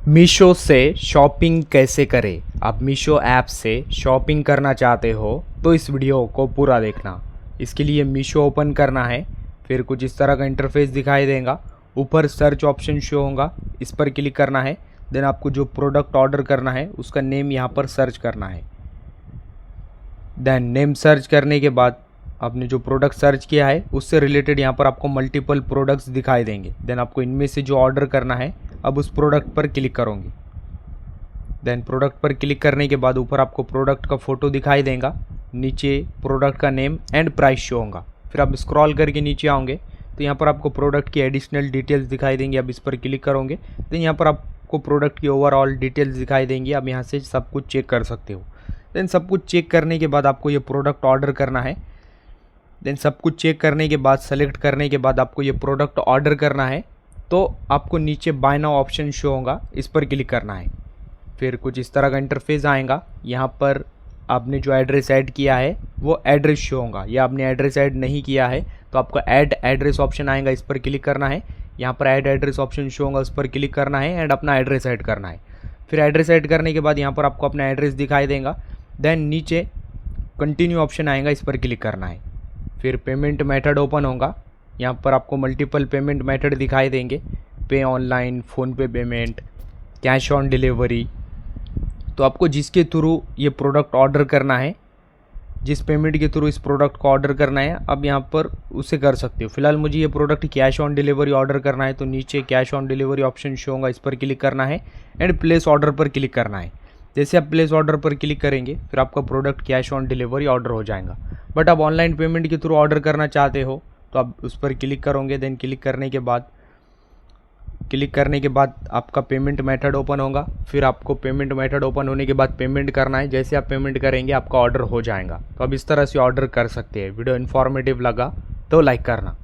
मीशो से शॉपिंग कैसे करें। आप मीशो ऐप से शॉपिंग करना चाहते हो तो इस वीडियो को पूरा देखना। इसके लिए मीशो ओपन करना है, फिर कुछ इस तरह का इंटरफेस दिखाई देगा। ऊपर सर्च ऑप्शन शो होगा, इस पर क्लिक करना है। देन आपको जो प्रोडक्ट ऑर्डर करना है उसका नेम यहाँ पर सर्च करना है। देन नेम सर्च करने के बाद आपने जो प्रोडक्ट सर्च किया है उससे रिलेटेड यहाँ पर आपको मल्टीपल प्रोडक्ट्स दिखाई देंगे। देन आपको इनमें से जो ऑर्डर करना है, अब उस प्रोडक्ट पर क्लिक करोगे। देन प्रोडक्ट पर क्लिक करने के बाद ऊपर आपको प्रोडक्ट का फ़ोटो दिखाई देगा, नीचे प्रोडक्ट का नेम एंड प्राइस शो होगा। फिर आप स्क्रॉल करके नीचे आओगे तो यहाँ पर आपको प्रोडक्ट की एडिशनल डिटेल्स दिखाई देंगी। अब इस पर क्लिक करोगे तो यहाँ पर आपको प्रोडक्ट की ओवरऑल डिटेल्स दिखाई देंगी। आप यहाँ से सब कुछ चेक कर सकते हो। देन सब कुछ चेक करने के बाद आपको ये प्रोडक्ट ऑर्डर करना है। देन सब कुछ चेक करने के बाद सेलेक्ट करने के बाद आपको ये प्रोडक्ट ऑर्डर करना है तो आपको नीचे बाय नाउ ऑप्शन शो होगा, इस पर क्लिक करना है। फिर कुछ इस तरह का इंटरफेस आएगा। यहाँ पर आपने जो एड्रेस ऐड किया है वो एड्रेस शो होगा, या आपने एड्रेस ऐड नहीं किया है तो आपको ऐड एड्रेस ऑप्शन आएगा, इस पर क्लिक करना है। यहाँ पर ऐड एड्रेस ऑप्शन शो होगा, उस पर क्लिक करना है एंड अपना एड्रेस ऐड करना है। फिर एड्रेस ऐड करने के बाद यहाँ पर आपको अपना एड्रेस दिखाई देगा। देन नीचे कंटिन्यू ऑप्शन आएगा, इस पर क्लिक करना है। फिर पेमेंट मेथड ओपन होगा। यहाँ पर आपको मल्टीपल पेमेंट मेथड दिखाई देंगे, पे online, PhonePe payment, cash on delivery. तो आपको जिसके थ्रू ये प्रोडक्ट ऑर्डर करना है, जिस पेमेंट के थ्रू इस प्रोडक्ट को ऑर्डर करना है, अब यहाँ पर उसे कर सकते हो। फिलहाल मुझे ये product cash on delivery order करना है तो नीचे cash on delivery option show होगा, इस पर क्लिक करना है एंड प्लेस ऑर्डर पर क्लिक करना है। जैसे आप प्लेस ऑर्डर पर क्लिक करेंगे फिर आपका product cash on delivery order हो जाएगा। बट आप ऑनलाइन पेमेंट के थ्रू ऑर्डर करना चाहते हो तो आप उस पर क्लिक करोगे। देन क्लिक करने के बाद आपका पेमेंट मेथड ओपन होगा। फिर आपको पेमेंट मेथड ओपन होने के बाद पेमेंट करना है। जैसे आप पेमेंट करेंगे आपका ऑर्डर हो जाएगा। तो आप इस तरह से ऑर्डर कर सकते हैं। वीडियो इन्फॉर्मेटिव लगा तो लाइक करना।